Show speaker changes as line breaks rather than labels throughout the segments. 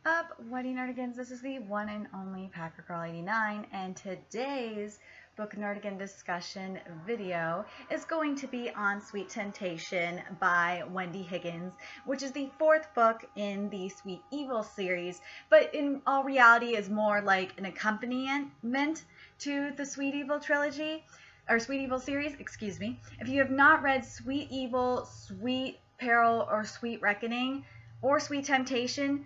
up, Wendy Nerdigans? This is the one and only Packer Girl 89, and today's book Nerdigan discussion video is going to be on Sweet Temptation by Wendy Higgins, which is the fourth book in the Sweet Evil series, but in all reality is more like an accompaniment to the Sweet Evil trilogy, or Sweet Evil series, excuse me. If you have not read Sweet Evil, Sweet Peril, or Sweet Reckoning, or Sweet Temptation,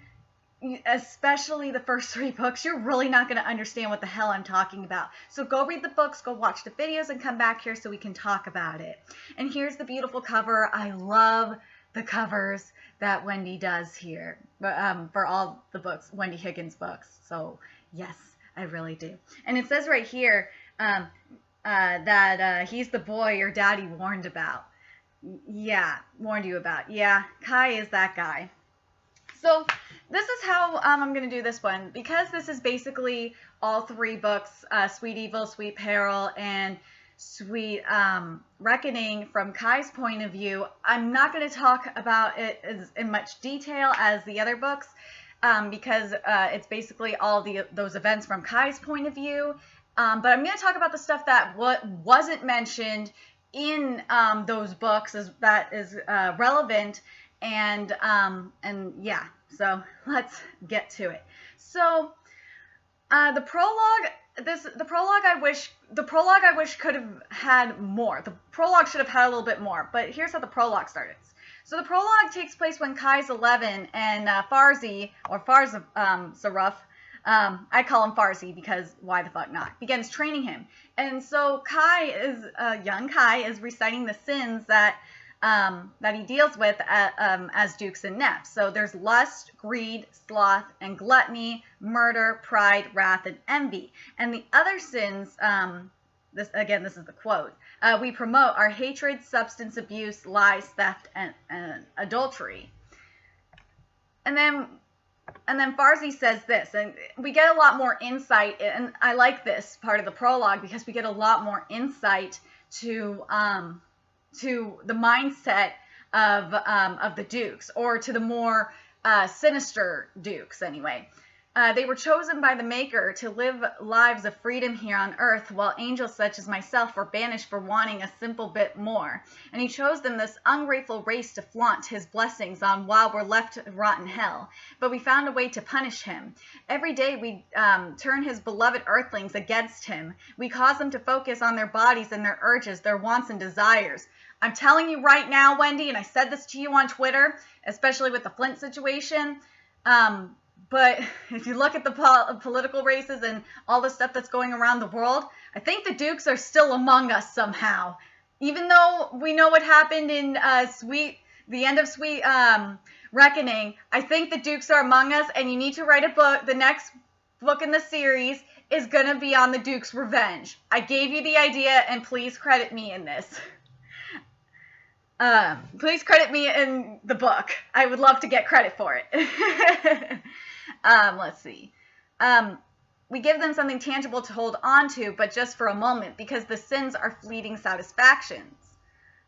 especially the first three books, you're really not going to understand what the hell I'm talking about. So go read the books, go watch the videos, and come back here so we can talk about it. And here's the beautiful cover. I love the covers that Wendy does here for all the books, Wendy Higgins books. So yes, I really do. And it says right here that he's the boy your daddy warned about. Yeah, warned you about. Yeah, Kai is that guy. So this is how I'm going to do this one. Because this is basically all three books, Sweet Evil, Sweet Peril, and Sweet Reckoning from Kai's point of view, I'm not going to talk about it in much detail as the other books because it's basically all those events from Kai's point of view. But I'm going to talk about the stuff that wasn't mentioned in those books that is relevant. And yeah, so let's get to it. So the prologue I wish could have had more. The prologue should have had a little bit more, but here's how the prologue starts. So the prologue takes place when Kai's 11 and Farzi, or Saruf, I call him Farzi because why the fuck not, begins training him. And so young Kai is reciting the sins that he deals with as dukes and neps. So there's lust, greed, sloth, and gluttony, murder, pride, wrath, and envy. And the other sins, this is the quote, we promote are hatred, substance abuse, lies, theft, and adultery. And then Farzi says this, and we get a lot more insight, and I like this part of the prologue because we get a lot more insight to the mindset of the dukes, or to the more sinister dukes anyway. They were chosen by the Maker to live lives of freedom here on earth, while angels such as myself were banished for wanting a simple bit more. And he chose them, this ungrateful race, to flaunt his blessings on while we're left to rot in hell. But we found a way to punish him. Every day we turn his beloved earthlings against him. We cause them to focus on their bodies and their urges, their wants and desires. I'm telling you right now, Wendy, and I said this to you on Twitter, especially with the Flint situation, but if you look at the political races and all the stuff that's going around the world, I think the Dukes are still among us somehow. Even though we know what happened in the end of Sweet Reckoning, I think the Dukes are among us, and you need to write a book. The next book in the series is going to be on the Dukes' revenge. I gave you the idea, and please credit me in this. Please credit me in the book. I would love to get credit for it. Let's see. We give them something tangible to hold on to, but just for a moment, because the sins are fleeting satisfactions.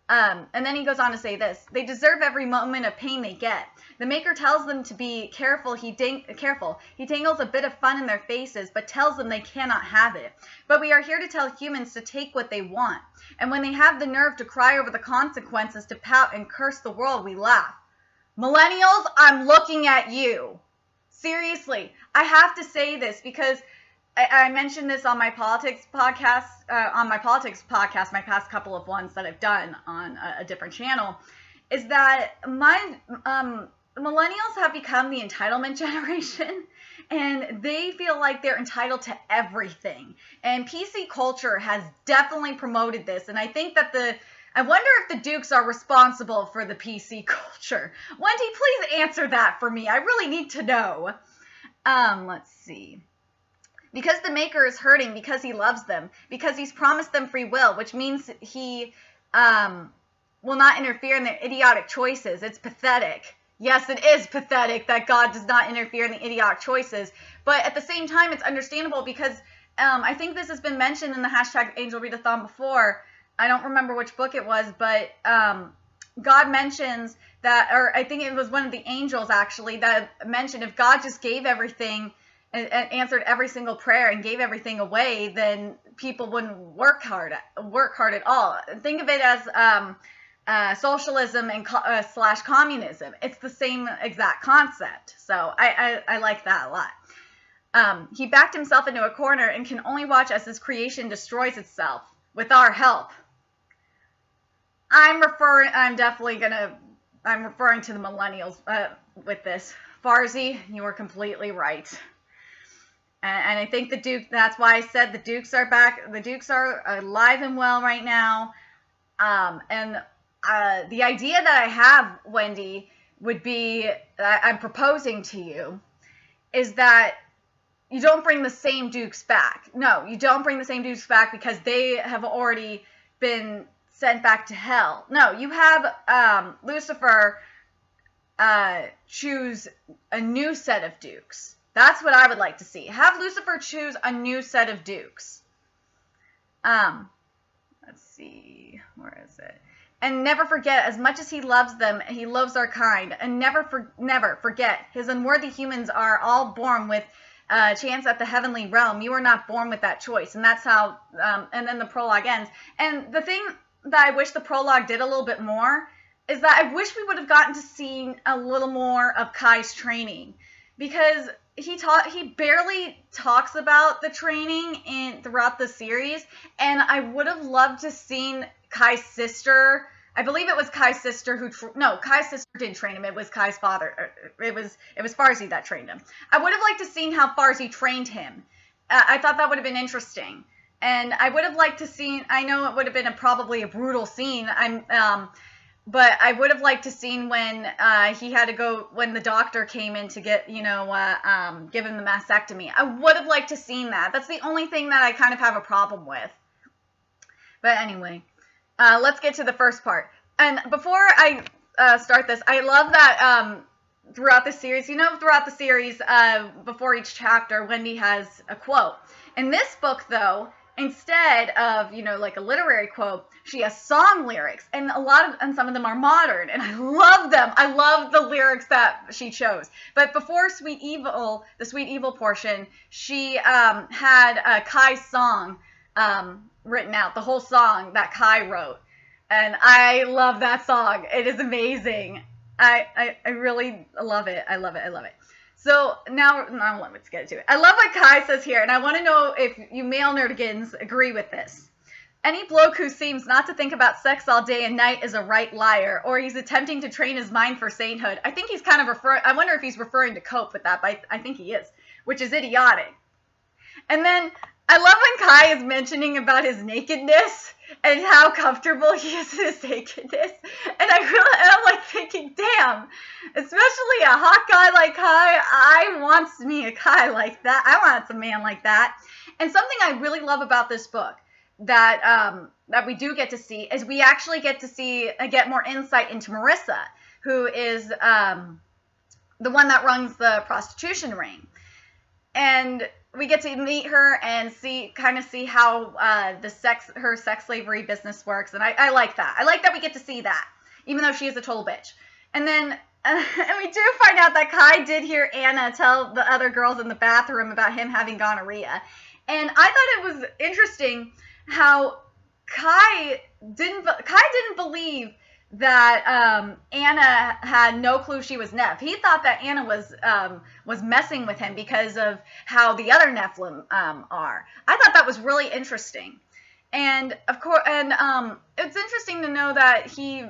And then he goes on to say this: they deserve every moment of pain they get. The Maker tells them to be careful. He dangles a bit of fun in their faces, but tells them they cannot have it. But we are here to tell humans to take what they want. And when they have the nerve to cry over the consequences, to pout and curse the world, we laugh. Millennials, I'm looking at you. Seriously, I have to say this because I mentioned this on my politics podcast, my past couple of ones that I've done on a different channel, is that millennials have become the entitlement generation, and they feel like they're entitled to everything. And PC culture has definitely promoted this, and I think that I wonder if the Dukes are responsible for the PC culture. Wendy, please answer that for me. I really need to know. Let's see. Because the Maker is hurting because he loves them, because he's promised them free will, which means he will not interfere in their idiotic choices. It's pathetic. Yes, it is pathetic that God does not interfere in the idiotic choices, but at the same time, it's understandable because I think this has been mentioned in the hashtag AngelReadAthon before. I don't remember which book it was, but God mentions that, or I think it was one of the angels actually that mentioned if God just gave everything and answered every single prayer and gave everything away, then people wouldn't work hard at all. Think of it as socialism and slash communism. It's the same exact concept. So I like that a lot. He backed himself into a corner and can only watch as his creation destroys itself with our help. I'm referring to the millennials with this. Farzi, you were completely right. And I think the Duke, that's why I said the Dukes are back. The Dukes are alive and well right now. And the idea that I have, Wendy, would be, I'm proposing to you, is that you don't bring the same Dukes back. No, you don't bring the same Dukes back because they have already been sent back to hell. No, you have Lucifer choose a new set of Dukes. That's what I would like to see. Have Lucifer choose a new set of Dukes. Let's see, where is it? And never forget, as much as he loves them, he loves our kind. And never forget, his unworthy humans are all born with a chance at the heavenly realm. You are not born with that choice. And that's how, and then the prologue ends. And the thing that I wish the prologue did a little bit more is that I wish we would have gotten to see a little more of Kai's training. Because he barely talks about the training throughout the series, and I would have loved to seen Kai's sister. I believe it was Kai's sister Kai's sister didn't train him. It was Kai's father. It was Farzi that trained him. I would have liked to seen how Farzi trained him. I thought that would have been interesting, and I would have liked to see. I know it would have been probably a brutal scene. But I would have liked to seen when he had to go, when the doctor came in to get, give him the mastectomy. I would have liked to seen that. That's the only thing that I kind of have a problem with. But anyway, let's get to the first part. And before I start this, I love that throughout the series, before each chapter, Wendy has a quote. In this book, though, instead of, like a literary quote, she has song lyrics, and some of them are modern, and I love them. I love the lyrics that she chose. But before the Sweet Evil portion, she had Kai's song written out, the whole song that Kai wrote. And I love that song. It is amazing. I really love it. I love it. I love it. So now let's get to it. I love what Kai says here, and I want to know if you male nerdigans agree with this. Any bloke who seems not to think about sex all day and night is a right liar, or he's attempting to train his mind for sainthood. I think he's kind of I wonder if he's referring to Cope with that, but I think he is, which is idiotic. And then I love when Kai is mentioning about his nakedness and how comfortable he is in his nakedness. And I'm like thinking, damn, especially a hot guy like Kai, I want me a guy like that. I want a man like that. And something I really love about this book that we do get to see is we actually get to get more insight into Marissa, who is the one that runs the prostitution ring. And we get to meet her and see how her sex slavery business works, and I like that. I like that we get to see that, even though she is a total bitch. And then and we do find out that Kai did hear Anna tell the other girls in the bathroom about him having gonorrhea, and I thought it was interesting how Kai didn't believe that Anna had no clue she was Neph. He thought that Anna was messing with him because of how the other Nephilim are. I thought that was really interesting, and of course, it's interesting to know that he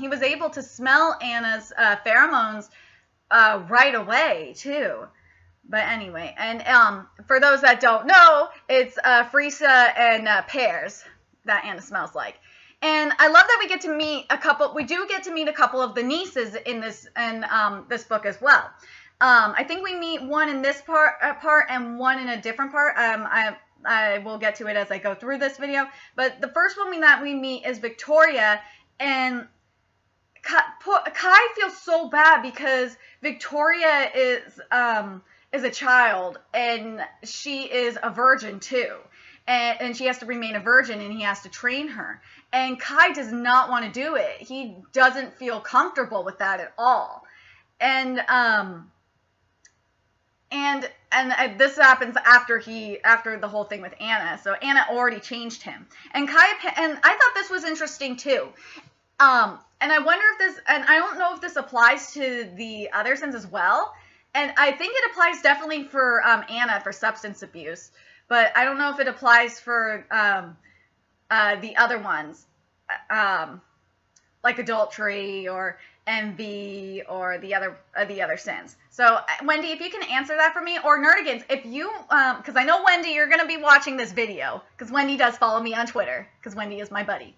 was able to smell Anna's pheromones right away too. But anyway, and for those that don't know, it's Frisa and pears that Anna smells like. And I love that we get to meet a couple. We do get to meet a couple of the nieces in this this book as well. I think we meet one in this part and one in a different part. I will get to it as I go through this video. But the first one that we meet is Victoria, and Kai feels so bad because Victoria is a child and she is a virgin too. and she has to remain a virgin, and he has to train her. And Kai does not want to do it. He doesn't feel comfortable with that at all. And this happens after the whole thing with Anna. So Anna already changed him. And I thought this was interesting too. And I wonder if this, and I don't know if this applies to the other sins as well. And I think it applies definitely for Anna for substance abuse, but I don't know if it applies for the other ones, like adultery or envy or the other sins. So Wendy, if you can answer that for me, or Nerdigans, if you, because I know Wendy, you're gonna be watching this video, because Wendy does follow me on Twitter, because Wendy is my buddy.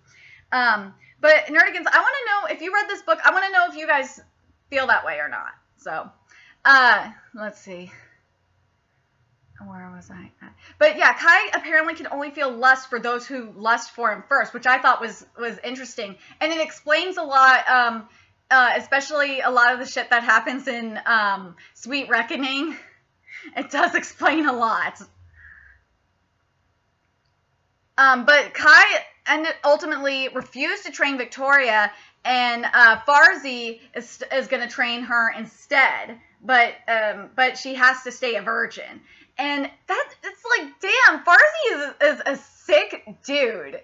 But Nerdigans, I want to know if you read this book. I want to know if you guys feel that way or not. So. Let's see. Where was I at? But yeah, Kai apparently can only feel lust for those who lust for him first, which I thought was interesting. And it explains a lot, especially a lot of the shit that happens in Sweet Reckoning. It does explain a lot. But Kai ultimately refused to train Victoria, and Farzi is going to train her instead. But she has to stay a virgin. And it's like, damn, Farzi is a sick dude.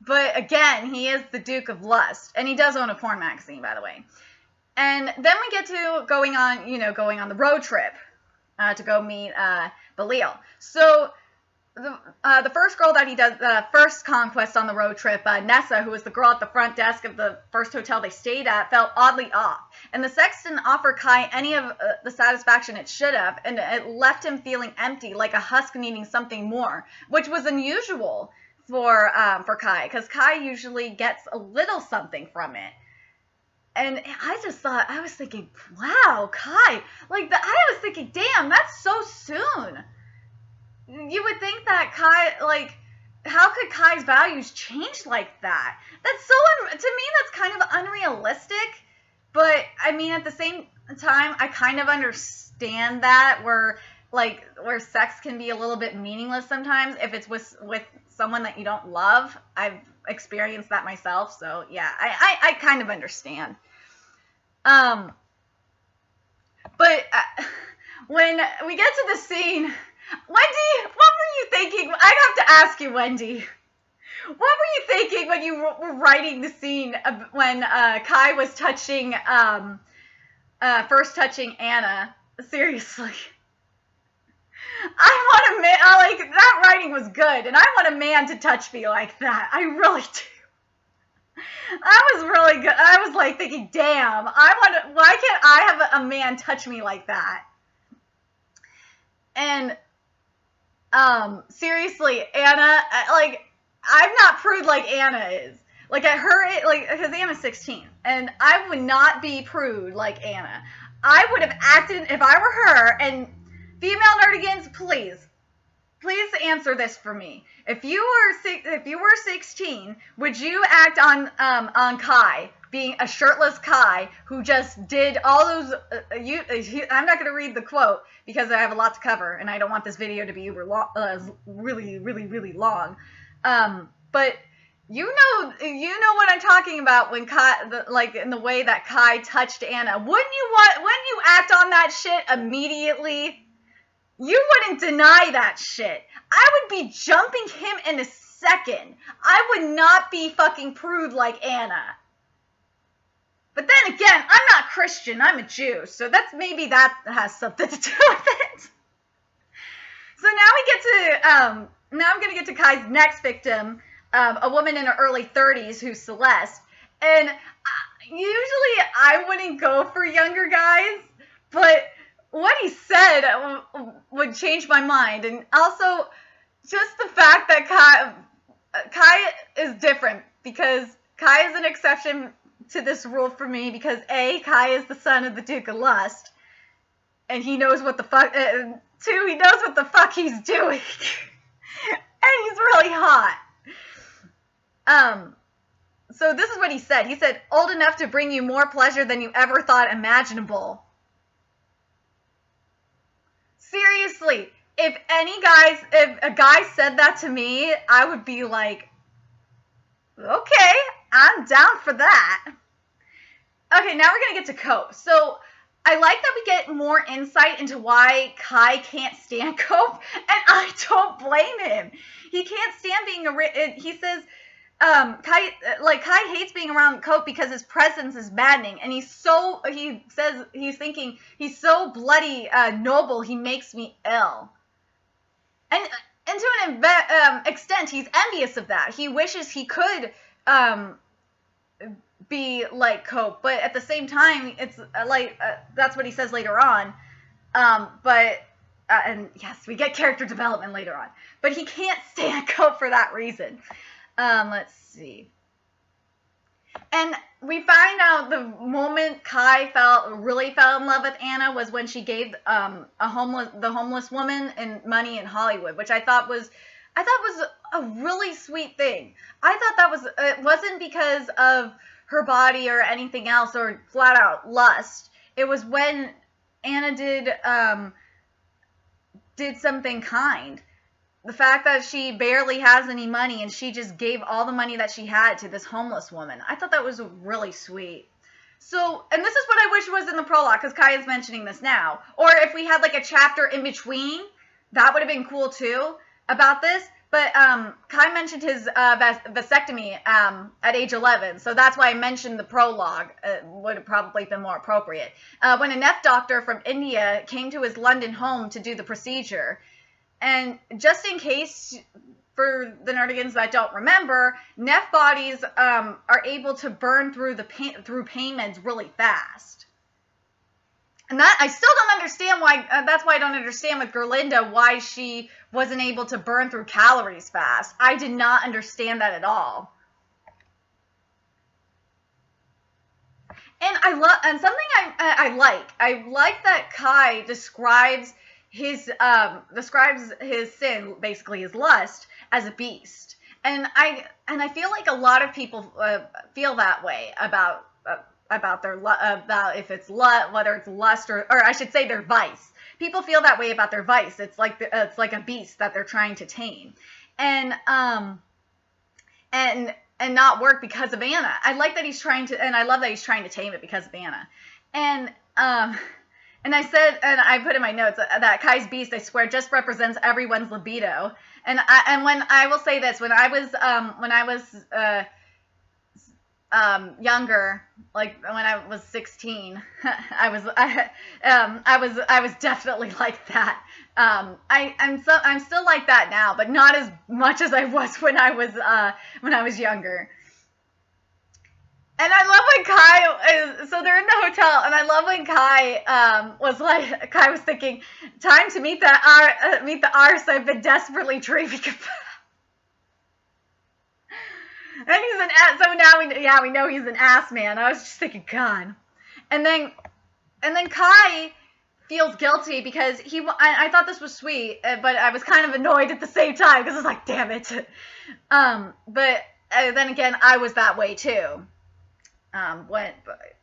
But again, he is the Duke of Lust. And he does own a porn magazine, by the way. And then we get to going on the road trip to go meet Belial. So the first girl that he does, the first conquest on the road trip, Nessa, who was the girl at the front desk of the first hotel they stayed at, felt oddly off. And the sex didn't offer Kai any of the satisfaction it should have, and it left him feeling empty, like a husk needing something more, which was unusual for Kai, because Kai usually gets a little something from it. And I was thinking, wow, Kai, I was thinking, damn, that's so soon. You would think that Kai, how could Kai's values change like that? That's to me, that's kind of unrealistic. But, I mean, at the same time, I kind of understand that where sex can be a little bit meaningless sometimes if it's with someone that you don't love. I've experienced that myself, so yeah, I kind of understand. But when we get to the scene, Wendy, what were you thinking? I have to ask you, Wendy. What were you thinking when you were writing the scene when Kai was first touching Anna? Seriously. I want a man, that writing was good, and I want a man to touch me like that. I really do. That was really good. I was thinking, damn, why can't I have a man touch me like that? And, seriously, Anna, I'm not prude like Anna is. Because Anna's 16, and I would not be prude like Anna. I would have acted, if I were her, and female nerdigans, please answer this for me. If you were 16, would you act on Kai, being a shirtless Kai who just did all those, I'm not going to read the quote because I have a lot to cover, and I don't want this video to be really, really, really long. But you know what I'm talking about when Kai, in the way that Kai touched Anna. Wouldn't you act on that shit immediately? You wouldn't deny that shit. I would be jumping him in a second. I would not be fucking prude like Anna. But then again, I'm not Christian, I'm a Jew, so maybe that has something to do with it. So now I'm gonna get to Kai's next victim, a woman in her early 30s who's Celeste. And usually I wouldn't go for younger guys, but what he said would change my mind. And also, just the fact that Kai is different, because Kai is an exception to this rule for me, because A, Kai is the son of the Duke of Lust, and he knows what the fuck, two, he knows what the fuck he's doing, and he's really hot. So this is what he said. He said, old enough to bring you more pleasure than you ever thought imaginable. Seriously, if a guy said that to me, I would be like, okay, I'm down for that. Okay, now we're going to get to Cope. So I like that we get more insight into why Kai can't stand Cope, and I don't blame him. He can't stand being he says Kai hates being around Cope because his presence is maddening, and he says he's thinking he's so bloody noble, he makes me ill. And to an extent, he's envious of that. He wishes he could be like Cope, but at the same time, it's that's what he says later on. And yes, we get character development later on, but he can't stand Cope for that reason. Let's see. And we find out the moment Kai really fell in love with Anna was when she gave the homeless woman money in Hollywood, which I thought was a really sweet thing. I thought it wasn't because of her body or anything else or flat out lust. It was when Anna did something kind. The fact that she barely has any money and she just gave all the money that she had to this homeless woman. I thought that was really sweet. So, and this is what I wish was in the prologue, because Kai is mentioning this now. Or if we had like a chapter in between, that would have been cool too about this. But Kai mentioned his vasectomy at age 11, so that's why I mentioned the prologue. Would have probably been more appropriate. When a Neff doctor from India came to his London home to do the procedure. And just in case, for the nerdigans that don't remember, Neff bodies are able to burn through through pain meds really fast. And that I still don't understand why. That's why I don't understand with Gerlinda why she wasn't able to burn through calories fast. I did not understand that at all. And something I like that Kai describes his sin, basically his lust, as a beast. And I feel like a lot of people feel that way about if it's whether it's lust or I should say their vice. People feel that way about their vice. It's like a beast that they're trying to tame, and not work because of Anna. I like that he's trying to, and I love that he's trying to tame it because of Anna. And I said, and I put in my notes that Kai's beast, I swear, just represents everyone's libido. And when I will say this, when I was younger, like when I was 16, I was definitely like that. I'm still like that now, but not as much as I was when I was younger. And I love when Kai so they're in the hotel, and I love when Kai was thinking, time to meet the arse I've been desperately dreaming about. And he's an ass, so now we know he's an ass man. I was just thinking, God. And then Kai feels guilty because I thought this was sweet, but I was kind of annoyed at the same time because I was like, damn it. But then again, I was that way too.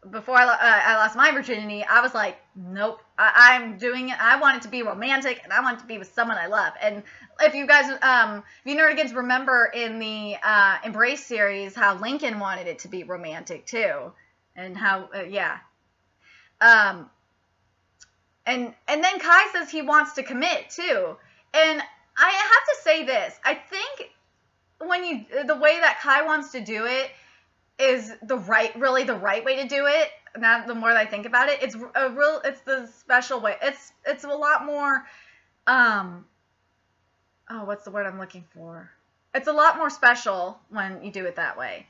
Before I lost my virginity, I was like, nope, I'm doing it. I want it to be romantic, and I want it to be with someone I love. And if you guys, if you nerdigans remember in the Embrace series, how Lincoln wanted it to be romantic too, and how and then Kai says he wants to commit too, and I have to say this, I think the way that Kai wants to do it is really the right way to do it. Now, the more that I think about it, it's the special way. It's a lot more, what's the word I'm looking for? It's a lot more special when you do it that way.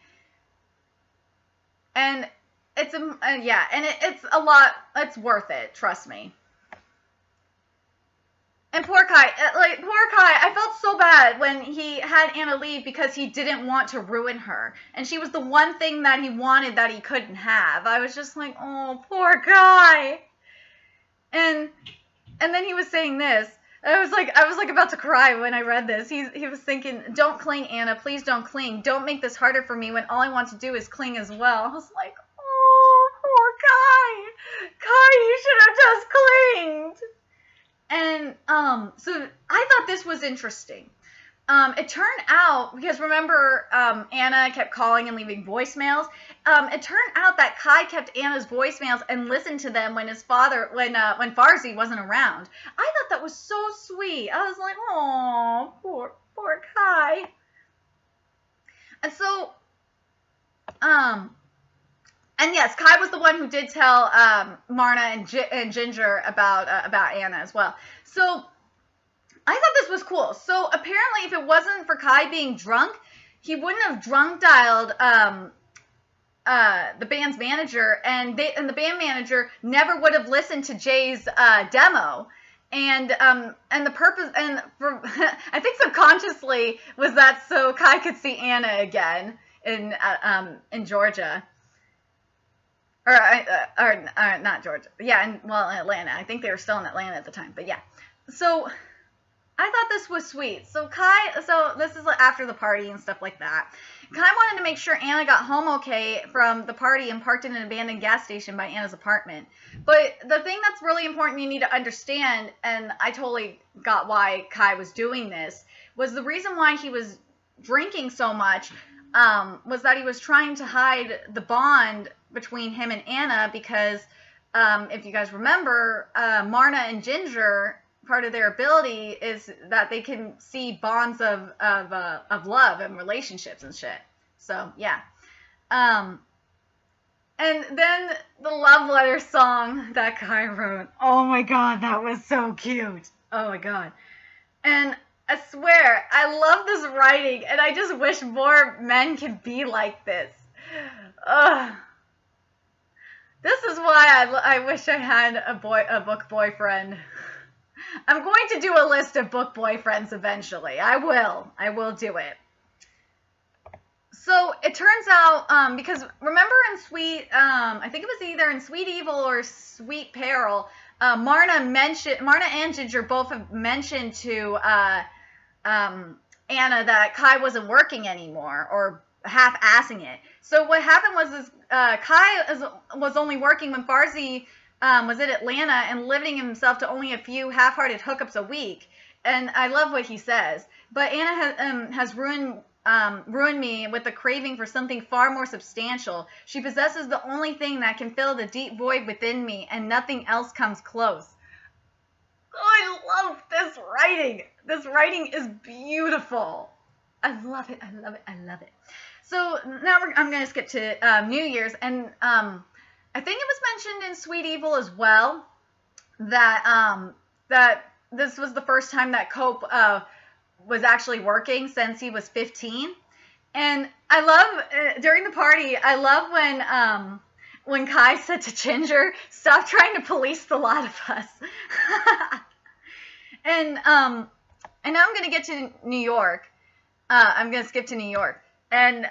And it's it's worth it, trust me. And poor Kai, I felt so bad when he had Anna leave because he didn't want to ruin her. And she was the one thing that he wanted that he couldn't have. I was just like, oh, poor Kai. And then he was saying this. I was like about to cry when I read this. He was thinking, don't cling, Anna. Please don't cling. Don't make this harder for me when all I want to do is cling as well. I was like, oh, poor Kai. Kai, you should have just clinged. And so I thought this was interesting. It turned out, because remember, Anna kept calling and leaving voicemails. It turned out that Kai kept Anna's voicemails and listened to them when his father, when Farzi wasn't around. I thought that was so sweet. I was like, oh, poor Kai. And so, and yes, Kai was the one who did tell Marna and Ginger about Anna as well. So I thought this was cool. So apparently, if it wasn't for Kai being drunk, he wouldn't have drunk dialed the band's manager, and the band manager never would have listened to Jay's demo. And the purpose, and for I think subconsciously, was that so Kai could see Anna again in Georgia. Or not Georgia. Yeah, Atlanta. I think they were still in Atlanta at the time. But yeah. So I thought this was sweet. So this is after the party and stuff like that. Kai wanted to make sure Anna got home okay from the party and parked in an abandoned gas station by Anna's apartment. But the thing that's really important you need to understand, and I totally got why Kai was doing this, was the reason why he was drinking so much was that he was trying to hide the bond between him and Anna because, if you guys remember, Marna and Ginger, part of their ability is that they can see bonds of love and relationships and shit. So, yeah. And then the love letter song that Kai wrote. Oh my god, that was so cute. Oh my god. And I swear, I love this writing, and I just wish more men could be like this. Ugh. This is why I wish I had a book boyfriend. I'm going to do a list of book boyfriends eventually. I will do it. So it turns out, because remember in I think it was either in Sweet Evil or Sweet Peril, Marna and Ginger both have mentioned to Anna that Kai wasn't working anymore, or half-assing it. So what happened was Kai was only working when Farzi was in Atlanta and limiting himself to only a few half-hearted hookups a week. And I love what he says. But Anna has ruined me with a craving for something far more substantial. She possesses the only thing that can fill the deep void within me, and nothing else comes close. Oh, I love this writing. This writing is beautiful. I love it. I love it. I love it. So now I'm going to skip to New Year's, and I think it was mentioned in Sweet Evil as well that that this was the first time that Cope was actually working since he was 15. And I love during the party, I love when Kai said to Ginger, "Stop trying to police the lot of us." And now I'm going to get to New York. I'm going to skip to New York. And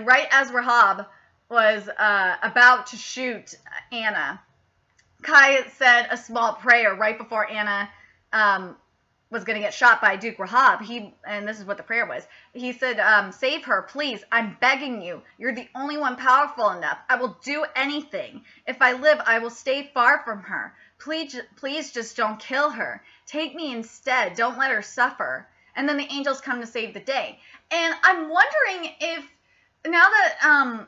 right as Rahab was about to shoot Anna, Kai said a small prayer right before Anna was going to get shot by Duke Rahab. And this is what the prayer was. He said, "Save her, please. I'm begging you. You're the only one powerful enough. I will do anything. If I live, I will stay far from her. Please just don't kill her. Take me instead. Don't let her suffer." And then the angels come to save the day. And I'm wondering if, now that,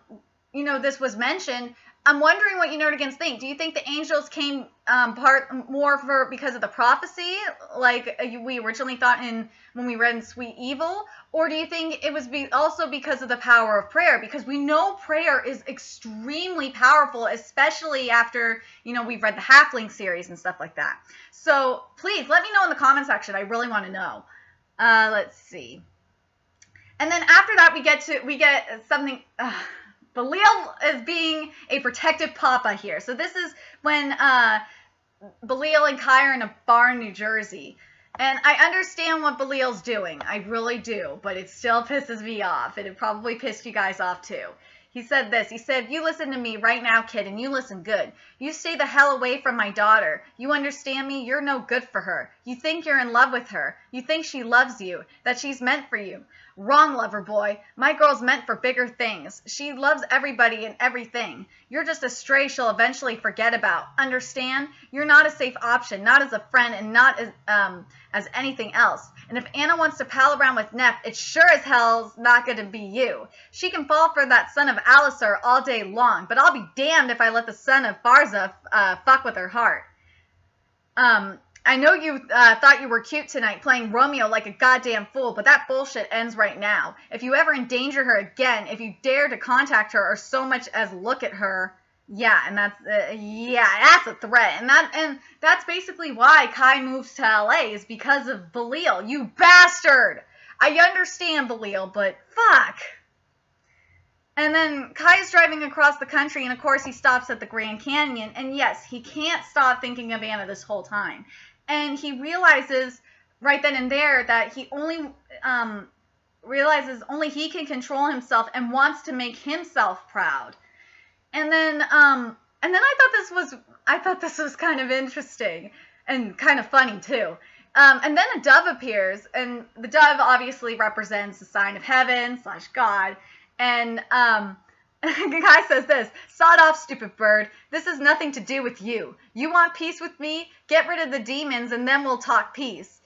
this was mentioned, I'm wondering what you Nerdigans think. Do you think the angels came because of the prophecy, like we originally thought when we read in Sweet Evil? Or do you think it was also because of the power of prayer? Because we know prayer is extremely powerful, especially after, we've read the Halfling series and stuff like that. So please let me know in the comment section. I really want to know. Let's see. And then after that, we get something. Belial is being a protective papa here. So this is when Belial and Kai are in a bar in New Jersey. And I understand what Belial's doing. I really do. But it still pisses me off. And it probably pissed you guys off too. He said this. He said, "You listen to me right now, kid, and you listen good. You stay the hell away from my daughter. You understand me? You're no good for her. You think you're in love with her. You think she loves you, that she's meant for you. Wrong, lover boy. My girl's meant for bigger things. She loves everybody and everything. You're just a stray she'll eventually forget about. Understand? You're not a safe option, not as a friend and not as anything else. And if Anna wants to pal around with Neff, it sure as hell's not going to be you. She can fall for that son of Alisar all day long, but I'll be damned if I let the son of Barza fuck with her heart. I know you thought you were cute tonight playing Romeo like a goddamn fool, but that bullshit ends right now. If you ever endanger her again, if you dare to contact her or so much as look at her, yeah, and that's a threat. And that's basically why Kai moves to LA, is because of Belial. You bastard! I understand, Belial, but fuck. And then Kai is driving across the country, and of course he stops at the Grand Canyon, and yes, he can't stop thinking of Anna this whole time. And he realizes right then and there that he only realizes only he can control himself and wants to make himself proud. And then I thought this was kind of interesting and kind of funny too. And then a dove appears, and the dove obviously represents the sign of heaven / God. And the guy says this: "Sod off, stupid bird. This has nothing to do with you. You want peace with me? Get rid of the demons, and then we'll talk peace."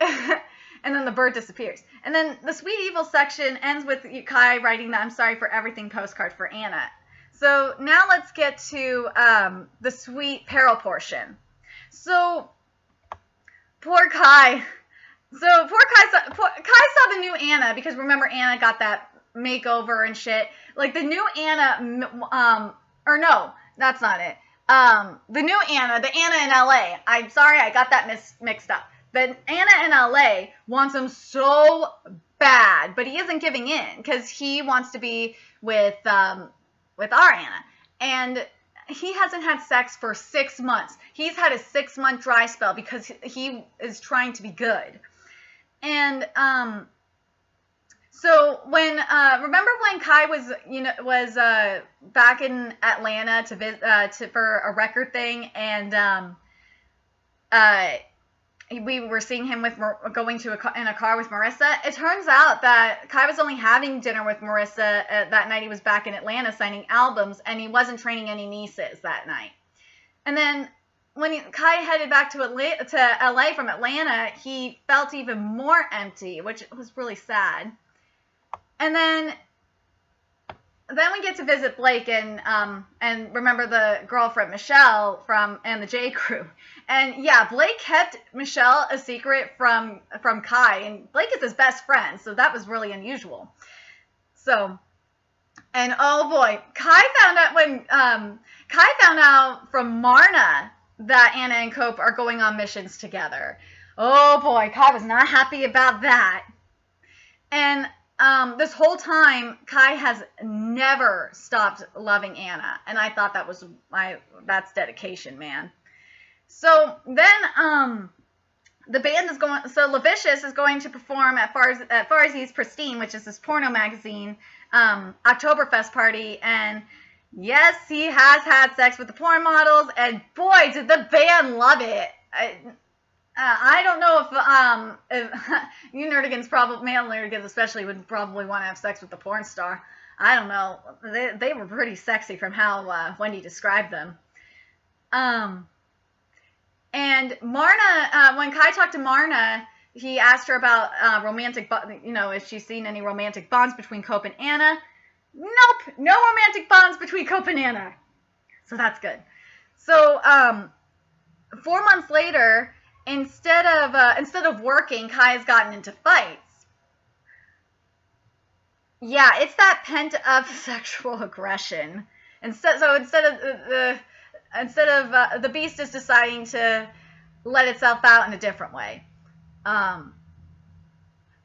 And then the bird disappears. And then the Sweet Evil section ends with Kai writing the "I'm sorry for everything" postcard for Anna. So now let's get to the sweet peril portion. So poor Kai. Kai saw the new Anna, because remember, Anna got that makeover and shit. Like the new Anna, or no, that's not it. The new Anna, the Anna in LA. I'm sorry, I got that mixed up. The Anna in LA wants him so bad, but he isn't giving in because he wants to be with our Anna. And he hasn't had sex for 6 months. He's had a 6-month dry spell because he is trying to be good. And so when remember when Kai was back in Atlanta to visit for a record thing, and we were seeing him going in a car with Marissa. It turns out that Kai was only having dinner with Marissa that night. He was back in Atlanta signing albums, and he wasn't training any nieces that night. And then when Kai headed back to LA from Atlanta, he felt even more empty, which was really sad. And then we get to visit Blake and remember the girlfriend Michelle and the J Crew. And yeah, Blake kept Michelle a secret from Kai, and Blake is his best friend, so that was really unusual. So, and oh boy, Kai found out from Marna that Anna and Cope are going on missions together. Oh boy, Kai was not happy about that. And this whole time, Kai has never stopped loving Anna, and I thought that's dedication, man. So then, the band is going. So Lavicious is going to perform at Farzi's Pristine, which is this porno magazine, Oktoberfest party, and yes, he has had sex with the porn models, and boy, did the band love it. I don't know if you nerdigans, male nerdigans especially, would probably want to have sex with the porn star. I don't know. They were pretty sexy from how Wendy described them. And Marna, when Kai talked to Marna, he asked her about if she's seen any romantic bonds between Cope and Anna. Nope, no romantic bonds between Cope and Anna. So that's good. So 4 months later, instead of working, Kai has gotten into fights. Yeah, it's that pent-up sexual aggression. Instead of the beast is deciding to let itself out in a different way. I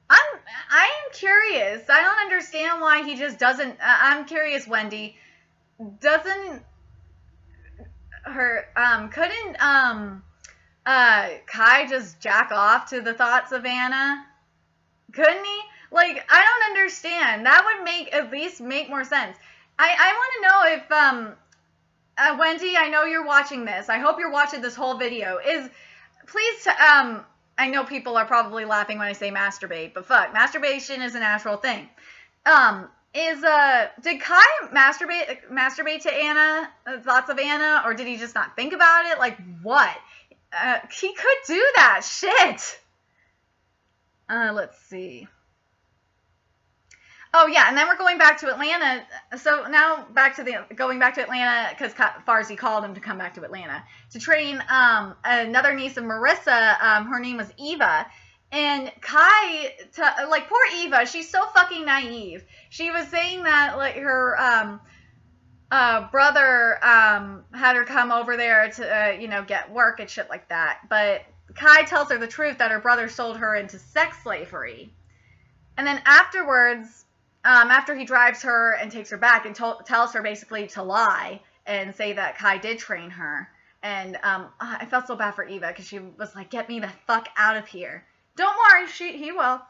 am curious. I don't understand why he just doesn't. I'm curious, Wendy. Couldn't Kai just jack off to the thoughts of Anna? Couldn't he? Like, I don't understand. That would at least make more sense. I want to know if Wendy, I know you're watching this. I hope you're watching this whole video. Please I know people are probably laughing when I say masturbate, but fuck, masturbation is a natural thing. Did Kai masturbate to Anna, thoughts of Anna, or did he just not think about it? Like, what? He could do that. Shit. Let's see. Oh, yeah, and then we're going back to Atlanta. So now going back to Atlanta, because Farzi called him to come back to Atlanta to train another niece of Marissa. Her name was Eva. And Kai, poor Eva, she's so fucking naive. She was saying that, like, her brother had her come over there to, get work and shit like that. But Kai tells her the truth that her brother sold her into sex slavery. And then afterwards, after he drives her and takes her back and tells her basically to lie and say that Kai did train her. And I felt so bad for Eva because she was like, get me the fuck out of here. Don't worry, he will.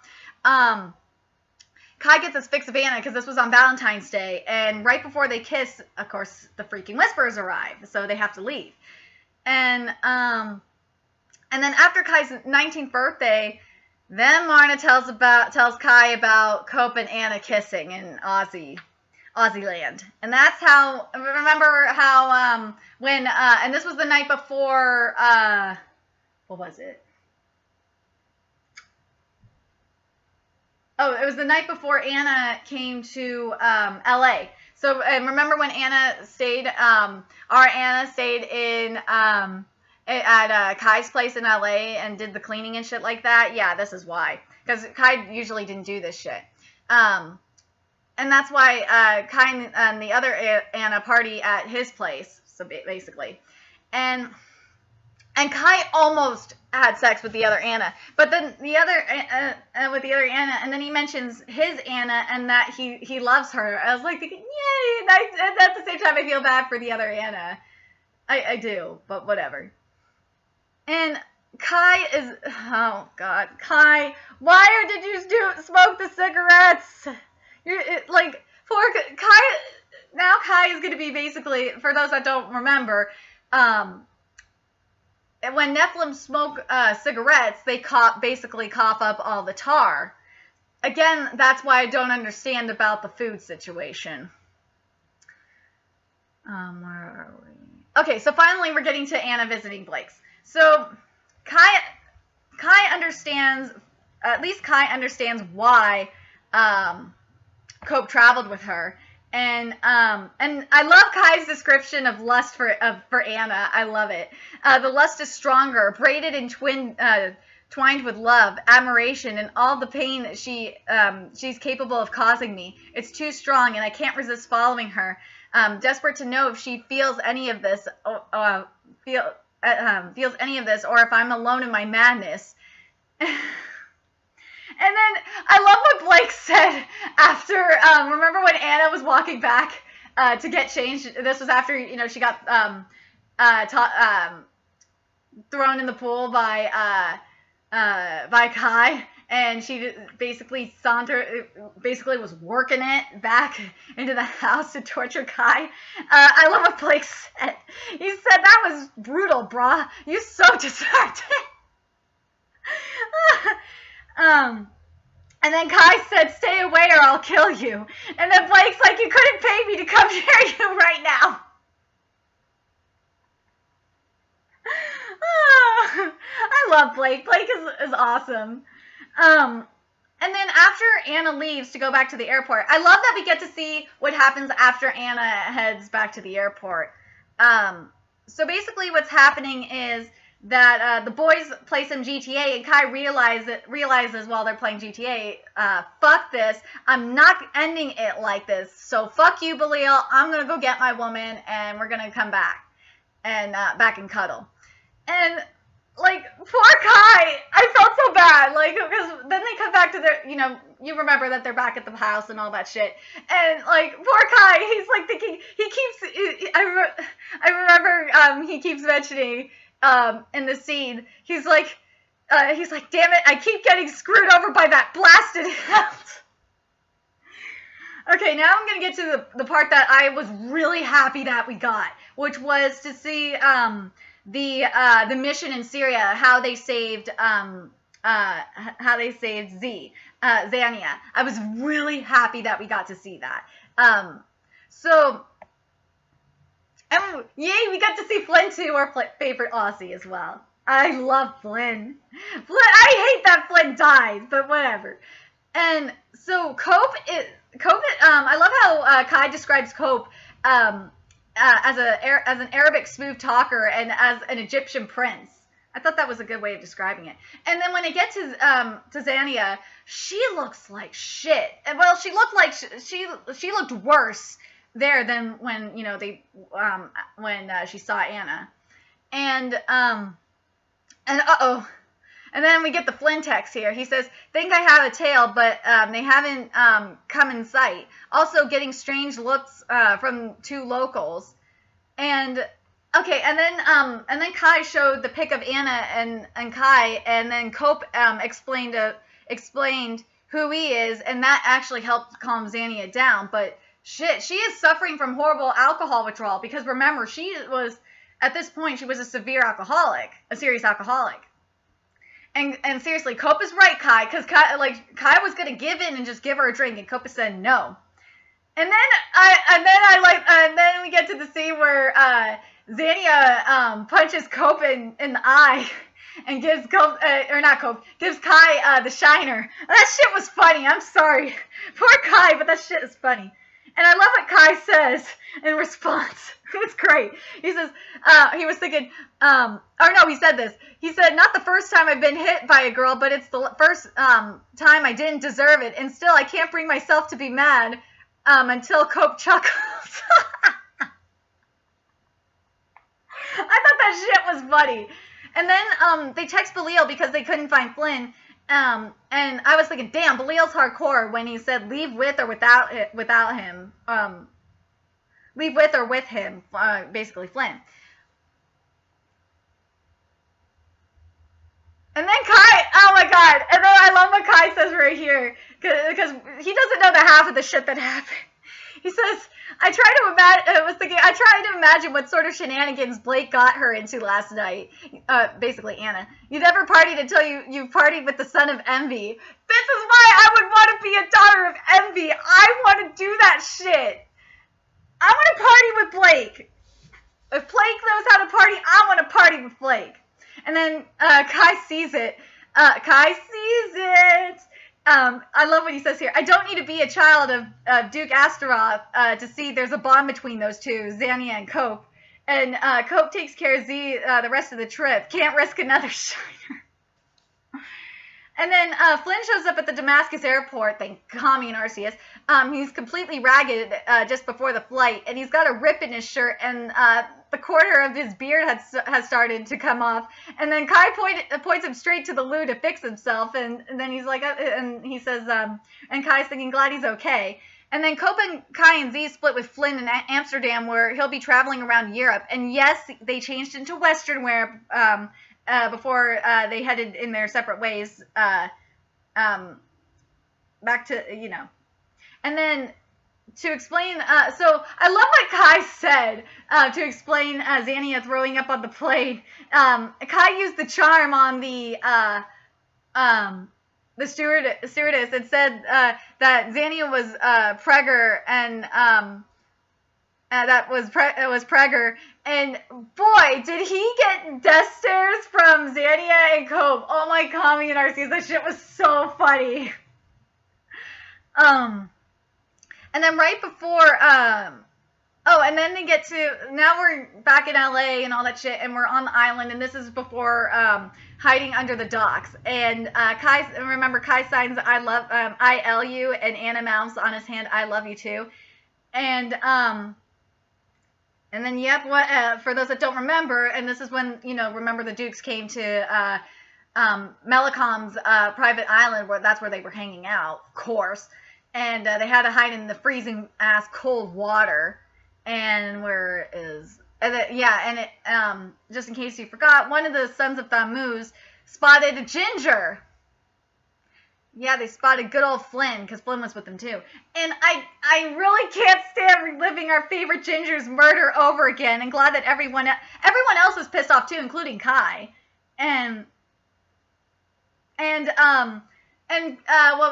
Kai gets his fix of Anna because this was on Valentine's Day. And right before they kiss, of course, the freaking Whisperers arrive. So they have to leave. And then after Kai's 19th birthday, then Marna tells Kai about Cope and Anna kissing in Aussie land. And that's how, remember how and this was the night before, what was it? Oh, it was the night before Anna came to LA. So remember when Anna stayed, our Anna stayed in at Kai's place in LA and did the cleaning and shit like that? Yeah, this is why. Because Kai usually didn't do this shit. And that's why Kai and the other Anna party at his place, so basically. And Kai almost had sex with the other Anna, but then the other with the other Anna, and then he mentions his Anna and that he loves her. I was like thinking, yay! And at the same time, I feel bad for the other Anna. I do, but whatever. And Kai is, oh god, Kai, why did you smoke the cigarettes? Poor Kai. Now Kai is going to be basically, for those that don't remember, when Nephilim smoke cigarettes, they basically cough up all the tar. Again, that's why I don't understand about the food situation. Where are we? Okay, so finally we're getting to Anna visiting Blake's. So Kai understands, at least Kai understands why Cope traveled with her. And I love Kai's description of lust for Anna. I love it. The lust is stronger, braided and twined with love, admiration, and all the pain that she's capable of causing me. It's too strong, and I can't resist following her. Desperate to know if she feels any of this, feels any of this, or if I'm alone in my madness. And then I love what Blake said after, remember when Anna was walking back to get changed? This was after, she got thrown in the pool by Kai, and she basically was working it back into the house to torture Kai. I love what Blake said. He said, that was brutal, brah. You so deserved it. And then Kai said, stay away or I'll kill you. And then Blake's like, you couldn't pay me to come near you right now. I love Blake. Blake is awesome. And then after Anna leaves to go back to the airport, I love that we get to see what happens after Anna heads back to the airport. So basically what's happening is that the boys play some GTA, and Kai realizes while they're playing GTA, fuck this, I'm not ending it like this, so fuck you, Belial, I'm going to go get my woman, and we're going to come back and cuddle. And, poor Kai, I felt so bad, because then they come back to their, you remember that they're back at the house and all that shit, and, poor Kai, he's, thinking, I remember he keeps mentioning, in the scene, he's like, damn it, I keep getting screwed over by that blasted hound. Okay, now I'm going to get to the part that I was really happy that we got, which was to see, the mission in Syria, how they saved Xania. I was really happy that we got to see that. And yay, we got to see Flynn too, our favorite Aussie as well. I love Flynn. I hate that Flynn died, but whatever. And so Cope, I love how Kai describes Cope as an Arabic smooth talker and as an Egyptian prince. I thought that was a good way of describing it. And then when it gets to Xania, she looks like shit. Well, she looked like she looked worse there than when she saw Anna. And and then we get the Flynn text here. He says, "Think I have a tail, but they haven't come in sight. Also getting strange looks from 2 locals." And okay, and then Kai showed the pic of Anna and Kai, and then Cope explained who he is, and that actually helped calm Xania down. But shit, she is suffering from horrible alcohol withdrawal, because remember, at this point, she was a serious alcoholic. And seriously, Cope is right, Kai, because Kai was gonna give in and just give her a drink, and Cope said no. And then we get to the scene where Xania punches Cope in the eye and gives gives Kai the shiner. That shit was funny. I'm sorry, poor Kai, but that shit is funny. And I love what Kai says in response. It was great. He says, he was thinking, he said this. He said, "Not the first time I've been hit by a girl, but it's the first time I didn't deserve it. And still, I can't bring myself to be mad until Cope chuckles." I thought that shit was funny. And then they text Belial because they couldn't find Flynn. And I was thinking, damn, Belial's hardcore when he said leave with or without him. Leave with or with him, basically Flynn. And then Kai, oh my god, and then I love what Kai says right here, because he doesn't know the half of the shit that happened. He says, I tried to imagine what sort of shenanigans Blake got her into last night. Basically, Anna. You never partied until you partied with the son of Envy. This is why I would want to be a daughter of Envy. I want to do that shit. I want to party with Blake. If Blake knows how to party, I want to party with Blake. And then Kai sees it. I love what he says here. I don't need to be a child of Duke Astaroth to see there's a bond between those two, Xania and Cope. And Cope takes care of Z the rest of the trip. Can't risk another shiner. And then Flynn shows up at the Damascus airport, thank Kami and Arceus. He's completely ragged just before the flight, and he's got a rip in his shirt, and the corner of his beard has started to come off. And then Kai points him straight to the loo to fix himself, and then he's like, and he says, and Kai's thinking, glad he's okay. And then Cope and Kai and Z split with Flynn in Amsterdam, where he'll be traveling around Europe. And yes, they changed into Western wear before they headed in their separate ways back to, And then to explain, so I love what Kai said to explain Xania throwing up on the plane. Kai used the charm on the stewardess and said that Xania was pregger and that was pregger. And boy, did he get death stares from Xania and Cope. Oh my, Kami and Arceus, that shit was so funny. And then right before, and then they get to, now we're back in LA and all that shit, and we're on the island, and this is before hiding under the docks. And Kai signs I LU and Anna Mouse on his hand, I love you too. And then, yep, for those that don't remember, and this is when, remember the Dukes came to Melicom's private island, that's where they were hanging out, of course. And they had to hide in the freezing ass cold water. And just in case you forgot, one of the sons of Thammuz spotted a ginger. Yeah, they spotted good old Flynn, because Flynn was with them too. And I really can't stand reliving our favorite Ginger's murder over again, and glad that everyone else is pissed off too, including Kai. And what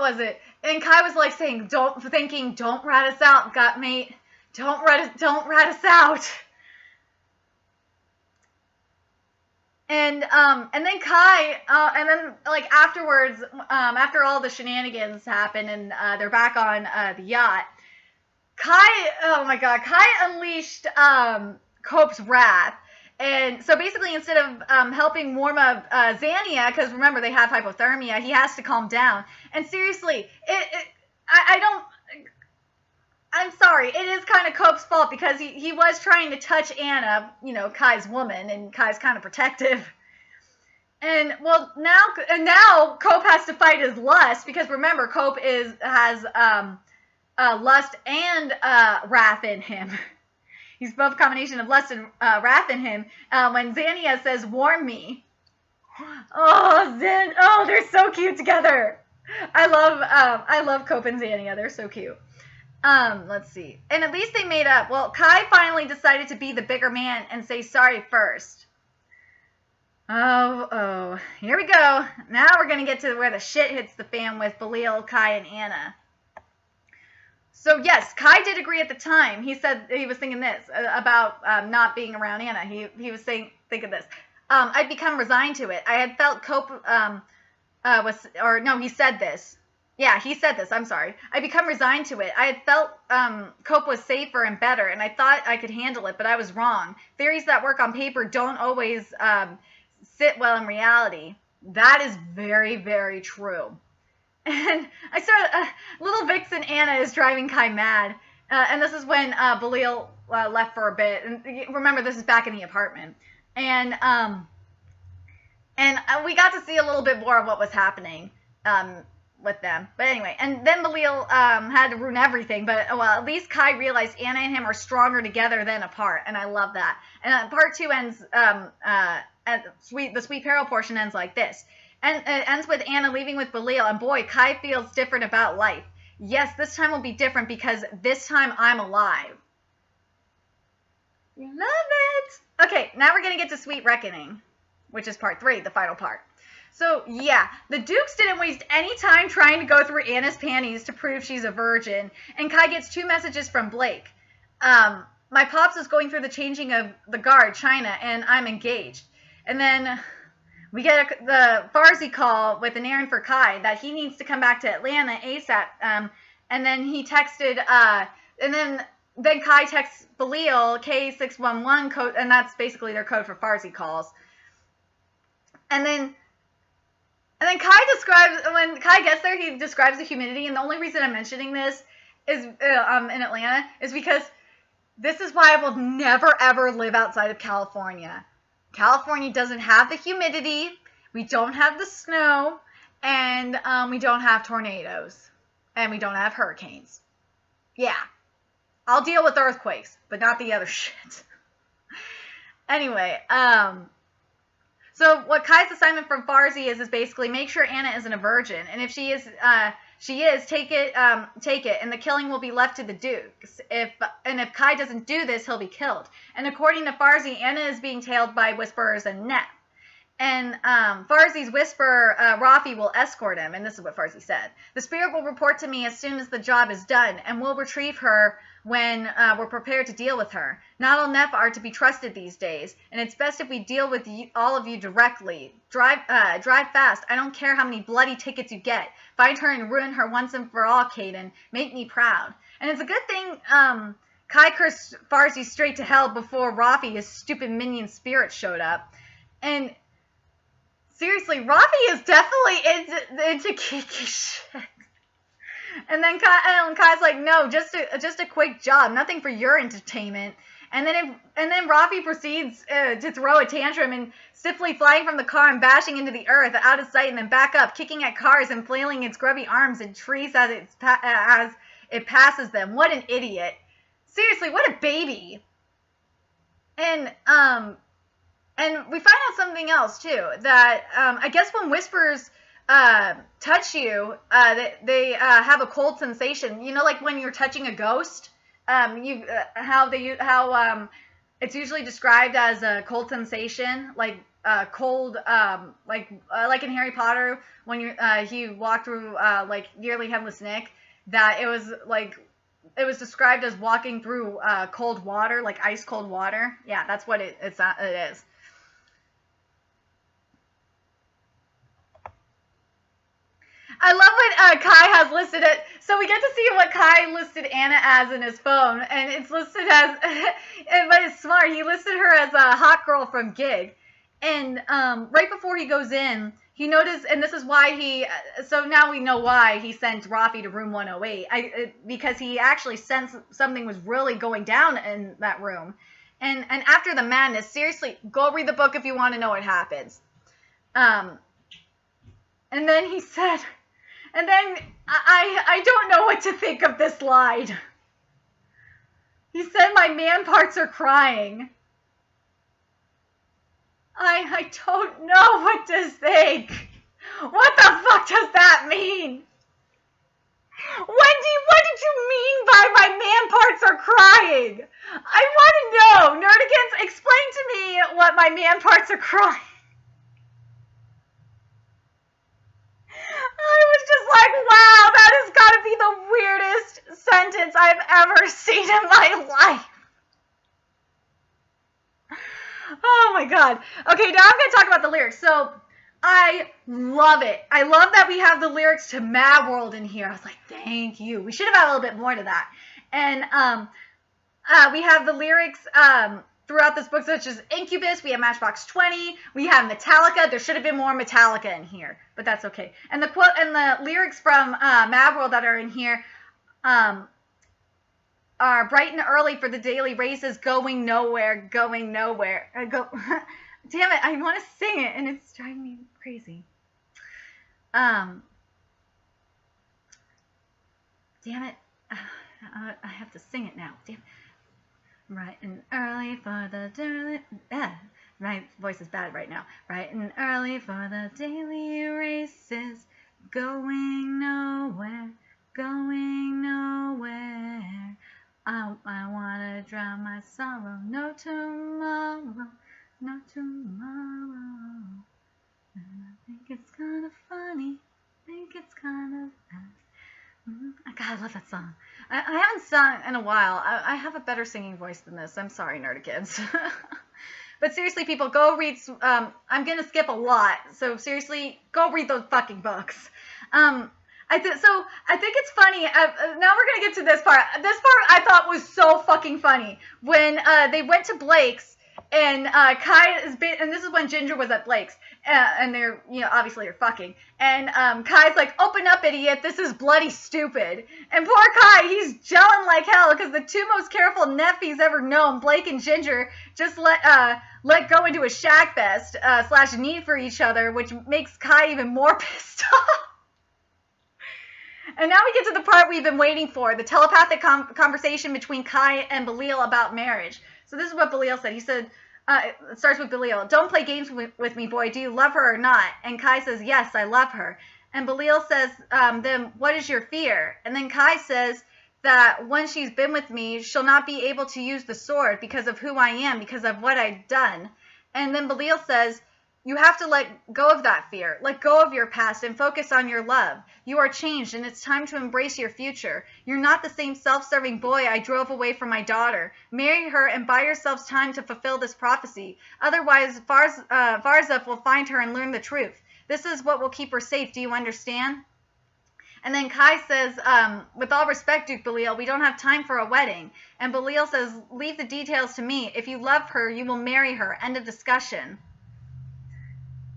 was it? And Kai was like saying, don't rat us out, mate. Don't rat us out. And then Kai, and then like afterwards, after all the shenanigans happen and they're back on the yacht, Kai, oh my god, Kai unleashed Cope's wrath. And so basically, instead of helping warm up Xania, because remember they have hypothermia, he has to calm down. And seriously, I'm sorry, it is kind of Cope's fault, because he was trying to touch Anna, you know, Kai's woman, and Kai's kind of protective. And well, now Cope has to fight his lust, because remember, Cope has lust and wrath in him. He's both a combination of lust and wrath in him. When Xania says, "Warm me," oh, they're so cute together. I love Cope and Xania. They're so cute. Let's see. And at least they made up. Well, Kai finally decided to be the bigger man and say sorry first. Oh, here we go. Now we're going to get to where the shit hits the fan with Belil, Kai, and Anna. So yes, Kai did agree at the time. He said he was thinking this about not being around Anna. He was thinking this. I'd become resigned to it. I had felt Cope he said this. Yeah, he said this. I'm sorry. I become resigned to it. I had felt Cope was safer and better, and I thought I could handle it, but I was wrong. Theories that work on paper don't always sit well in reality. That is very, very true. And I started, little Vixen Anna is driving Kai mad. And this is when Belil left for a bit. And remember, this is back in the apartment. And we got to see a little bit more of what was happening with them. But anyway, and then Belil had to ruin everything. But, well, at least Kai realized Anna and him are stronger together than apart. And I love that. And part 2 ends, the Sweet Peril portion ends like this. And it ends with Anna leaving with Belil, and boy, Kai feels different about life. Yes, this time will be different because this time I'm alive. Love it! Okay, now we're going to get to Sweet Reckoning, which is part 3, the final part. So, yeah, the Dukes didn't waste any time trying to go through Anna's panties to prove she's a virgin, and Kai gets 2 messages from Blake. My pops is going through the changing of the guard, China, and I'm engaged. And then we get the Farsi call with an errand for Kai that he needs to come back to Atlanta ASAP. And then he texted, and then Kai texts Belil K611 code, and that's basically their code for Farsi calls. And then Kai describes, when Kai gets there, he describes the humidity. And the only reason I'm mentioning this is in Atlanta is because this is why I will never ever live outside of California. California doesn't have the humidity, we don't have the snow, and we don't have tornadoes, and we don't have hurricanes. Yeah, I'll deal with earthquakes, but not the other shit. Anyway, so what Kai's assignment from Farsi is basically make sure Anna isn't a virgin, and if she is, take it, and the killing will be left to the Dukes. If Kai doesn't do this, he'll be killed. And according to Farsi, Anna is being tailed by Whisperers and Nep. And Farsi's whisperer, Rafi, will escort him, and this is what Farsi said. The spirit will report to me as soon as the job is done, and we'll retrieve her when we're prepared to deal with her. Not all Nep are to be trusted these days, and it's best if we deal with all of you directly. Drive fast. I don't care how many bloody tickets you get. Find her and ruin her once and for all, Caden. Make me proud. And it's a good thing Kai cursed Farsi straight to hell before Rafi, his stupid minion spirit, showed up. And seriously, Rafi is definitely into kinky shit. And then Kai's like, no, just a quick job, nothing for your entertainment. And then Rafi proceeds to throw a tantrum and stiffly flying from the car and bashing into the earth out of sight, and then back up, kicking at cars and flailing its grubby arms and trees as it passes them. What an idiot! Seriously, what a baby! And we find out something else too, that I guess when Whispers touch you, they have a cold sensation. You know, like when you're touching a ghost, it's usually described as a cold sensation, like cold, like in Harry Potter when he walked through like nearly Headless Nick, that it was described as walking through cold water, like ice cold water. Yeah, that's what it is. I love what Kai has listed it. So we get to see what Kai listed Anna as in his phone, and it's listed as, but it's smart. He listed her as a hot girl from Gig, and right before he goes in, he noticed, and this is why so now we know why he sent Rafi to room 108, because he actually sensed something was really going down in that room, and after the madness, seriously, go read the book if you want to know what happens. And then he said. And then I don't know what to think of this line. He said, my man parts are crying. I don't know what to think. What the fuck does that mean? Wendy, what did you mean by my man parts are crying? I want to know. Nerdigans, explain to me what my man parts are crying. I was just like, wow, that has got to be the weirdest sentence I've ever seen in my life. Oh my god. Okay, now I'm going to talk about the lyrics. So, I love it. I love that we have the lyrics to Mad World in here. I was like, thank you. We should have had a little bit more to that. And we have the lyrics throughout this book, such as Incubus, we have Matchbox 20, we have Metallica. There should have been more Metallica in here, but that's okay. And the quote and the lyrics from Mad World that are in here are bright and early for the daily races, going nowhere, going nowhere. Damn it, I want to sing it, and it's driving me crazy. Damn it, I have to sing it now. Damn it. Bright and early for the daily. My voice is bad right now. Bright and early for the daily races, going nowhere, going nowhere. I wanna drown my sorrow. No tomorrow, no tomorrow. And I think it's kind of funny. Think it's kind of bad. God, I love that song. I haven't sung in a while. I have a better singing voice than this. I'm sorry, Nerdikids. But seriously, people, go read. I'm going to skip a lot. So seriously, go read those fucking books. I think it's funny. Now we're going to get to this part. This part I thought was so fucking funny. When they went to Blake's, and Kai and this is when Ginger was at Blake's, and they're, obviously they're fucking, and Kai's like, open up, idiot, this is bloody stupid, and poor Kai, he's gelling like hell, because the two most careful nephews he's ever known, Blake and Ginger, just let go into a shag fest, / need for each other, which makes Kai even more pissed off. And now we get to the part we've been waiting for, the telepathic conversation between Kai and Belial about marriage. So this is what Belial said. He said, it starts with Belial. Don't play games with me, boy. Do you love her or not? And Kai says, yes, I love her. And Belial says, then what is your fear? And then Kai says that when she's been with me, she'll not be able to use the sword because of who I am, because of what I've done. And then Belial says, you have to let go of that fear. Let go of your past and focus on your love. You are changed, and it's time to embrace your future. You're not the same self-serving boy I drove away from my daughter. Marry her and buy yourselves time to fulfill this prophecy. Otherwise, Farzaf will find her and learn the truth. This is what will keep her safe. Do you understand? And then Kai says, with all respect, Duke Belial, we don't have time for a wedding. And Belial says, leave the details to me. If you love her, you will marry her. End of discussion.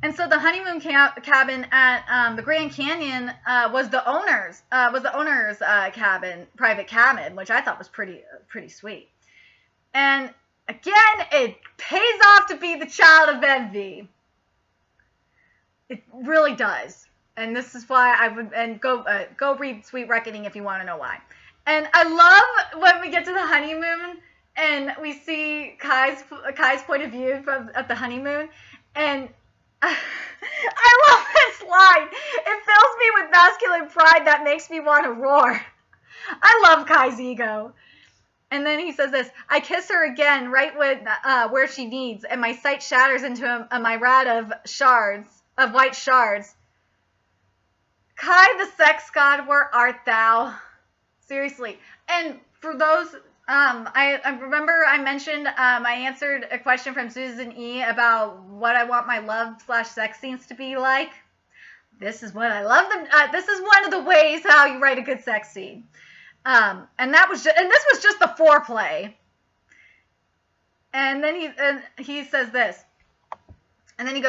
And so the honeymoon cabin at the Grand Canyon was the owner's cabin, private cabin, which I thought was pretty sweet. And again, it pays off to be the child of envy. It really does. And this is why I would go read Sweet Reckoning if you want to know why. And I love when we get to the honeymoon and we see Kai's point of view at the honeymoon, and I love this line. masculine pride that makes me want to roar. I love Kai's ego. And then he says this, I kiss her again right where she needs, and my sight shatters into a myriad of white shards. Kai, the sex god, where art thou? Seriously. And for those, I remember I mentioned, I answered a question from Susan E. about what I want my love/sex scenes to be like. This is what I love them. This is one of the ways how you write a good sex scene. And this was just the foreplay. And then he says this, and then it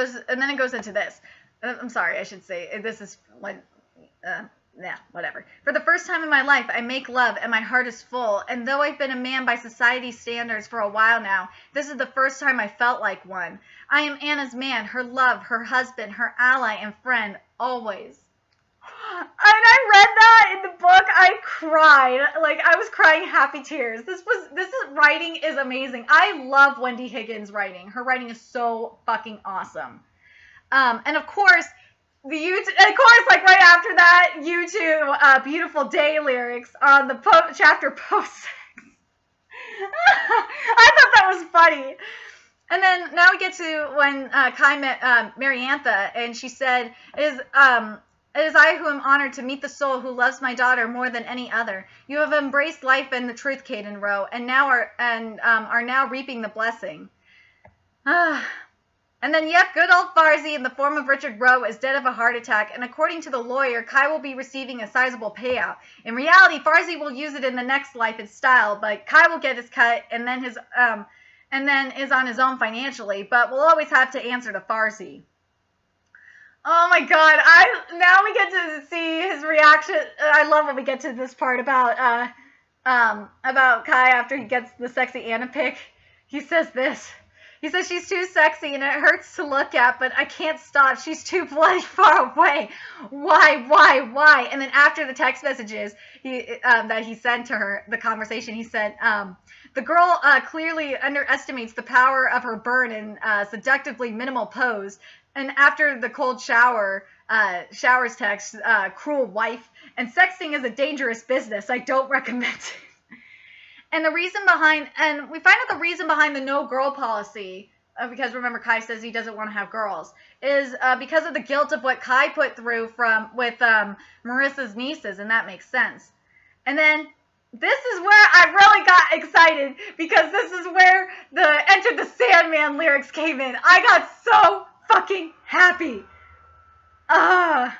goes into this. I'm sorry, I should say this is when, whatever. For the first time in my life, I make love, and my heart is full. And though I've been a man by society's standards for a while now, this is the first time I felt like one. I am Anna's man, her love, her husband, her ally and friend, always. And I read that in the book. I cried. Like, I was crying happy tears. This writing is amazing. I love Wendy Higgins' writing. Her writing is so fucking awesome. And of course, like right after that, YouTube Beautiful Day lyrics on the chapter post-sex. I thought that was funny. And then now we get to when Kai met Mariantha, and she said, it is I who am honored to meet the soul who loves my daughter more than any other. You have embraced life and the truth, Caden Rowe, and now are now reaping the blessing. And then, yep, good old Farzi in the form of Richard Rowe is dead of a heart attack, and according to the lawyer, Kai will be receiving a sizable payout. In reality, Farzi will use it in the next life in style, but Kai will get his cut, and then is on his own financially, but we'll always have to answer to Farzi. Oh my god, now we get to see his reaction. I love when we get to this part about Kai after he gets the sexy Anna pic. He says this. He says, she's too sexy and it hurts to look at, but I can't stop. She's too bloody far away. Why? And then after the text messages that he sent to her, the conversation, he said, the girl clearly underestimates the power of her burn and seductively minimal pose. And after the cold showers text, cruel wife, and sexting is a dangerous business. I don't recommend it. And we find out the reason behind the no girl policy, because remember Kai says he doesn't want to have girls, is because of the guilt of what Kai put through with Marissa's nieces, and that makes sense. And then this is where I really got excited, because this is where the Enter the Sandman lyrics came in. I got so fucking happy. I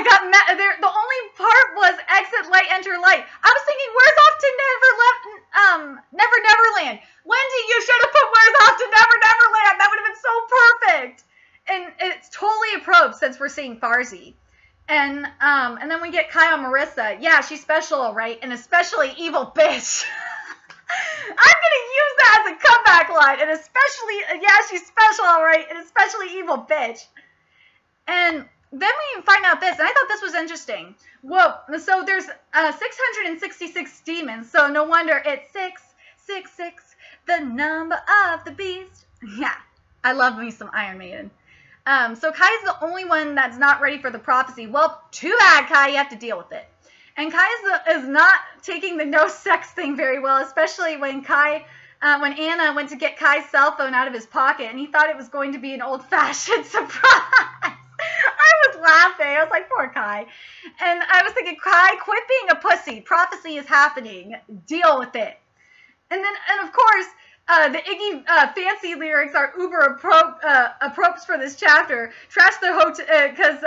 got mad. The only part was exit light, enter light. I was thinking, where's off to Never Neverland? Wendy, you should have put where's off to Never Neverland. That would have been so perfect. And it's totally appropriate since we're seeing Farzi. And then we get Kai on Marissa. Yeah, she's special, all right, and especially evil bitch. I'm gonna use that as a comeback line, and especially, yeah, she's special, all right, and especially evil bitch. And then we find out this, and I thought this was interesting. Whoa, so there's 666 demons, so no wonder it's 666, the number of the beast. Yeah, I love me some Iron Maiden. So Kai's the only one that's not ready for the prophecy. Well, too bad, Kai, you have to deal with it. And Kai is not taking the no sex thing very well, especially when Anna went to get Kai's cell phone out of his pocket, and he thought it was going to be an old-fashioned surprise. I was laughing. I was like, poor Kai. And I was thinking, Kai, quit being a pussy. Prophecy is happening. Deal with it. And of course, the Iggy fancy lyrics are uber appropriate for this chapter. Trash the hotel, because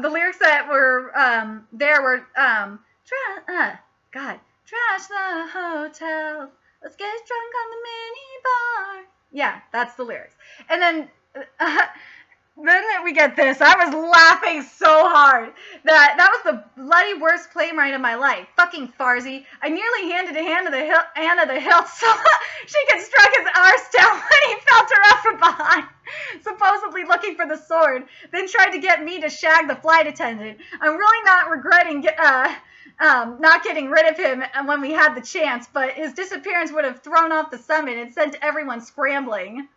the lyrics that were there were, trash the hotel. Let's get drunk on the mini bar. Yeah, that's the lyrics. And then we get this. I was laughing so hard. That was the bloody worst playwright of my life. Fucking Farzi. I nearly handed Anna the hilt so she could struck his arse down when he felt her up from behind, supposedly looking for the sword, then tried to get me to shag the flight attendant. I'm really not regretting not getting rid of him when we had the chance, but his disappearance would have thrown off the summit and sent everyone scrambling.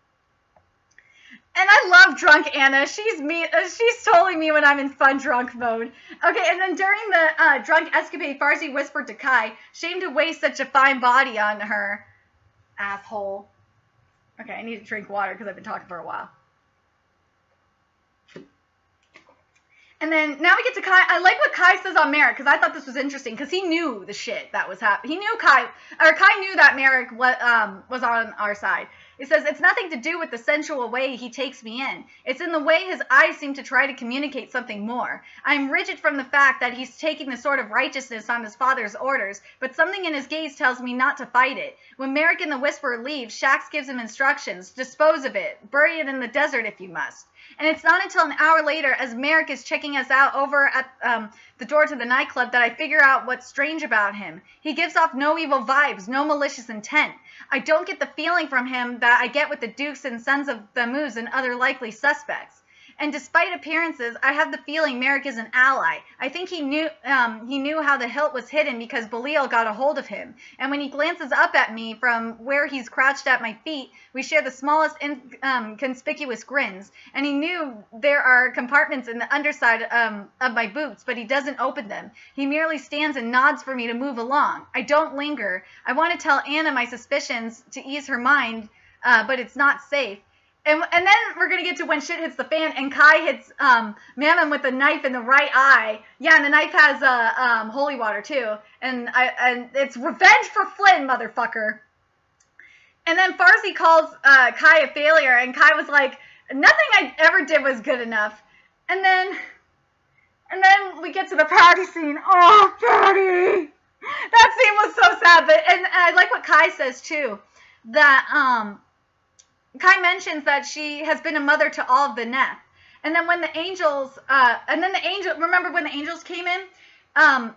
And I I love drunk Anna. She's me. She's totally me when I'm in fun drunk mode. Okay, and then during the drunk escapade, Farsi whispered to Kai, "Shame to waste such a fine body on her, asshole." Okay, I need to drink water because I've been talking for a while. And then now we get to Kai. I like what Kai says on Merrick because I thought this was interesting because he knew the shit that was happening. He knew Kai knew that Merrick was on our side. He says, "It's nothing to do with the sensual way he takes me in. It's in the way his eyes seem to try to communicate something more. I'm rigid from the fact that he's taking the sort of righteousness on his father's orders, but something in his gaze tells me not to fight it. When Merrick and the Whisperer leave, Shax gives him instructions. Dispose of it. Bury it in the desert if you must." And it's not until an hour later, as Merrick is checking us out over at the door to the nightclub, that I figure out what's strange about him. He gives off no evil vibes, no malicious intent. I don't get the feeling from him that I get with the Dukes and Sons of Thammuz and other likely suspects. And despite appearances, I have the feeling Merrick is an ally. I think he knew how the hilt was hidden because Belial got a hold of him. And when he glances up at me from where he's crouched at my feet, we share the smallest conspicuous grins. And he knew there are compartments in the underside of my boots, but he doesn't open them. He merely stands and nods for me to move along. I don't linger. I want to tell Anna my suspicions to ease her mind, but it's not safe. And then we're going to get to when shit hits the fan, and Kai hits Mammon with a knife in the right eye. Yeah, and the knife has holy water, too. And it's revenge for Flynn, motherfucker. And then Farsi calls Kai a failure, and Kai was like, "Nothing I ever did was good enough." And then we get to the party scene. Oh, party! That scene was so sad. And I like what Kai says, too, that Kai mentions that she has been a mother to all of the Neth. And then when the angels, remember when the angels came in?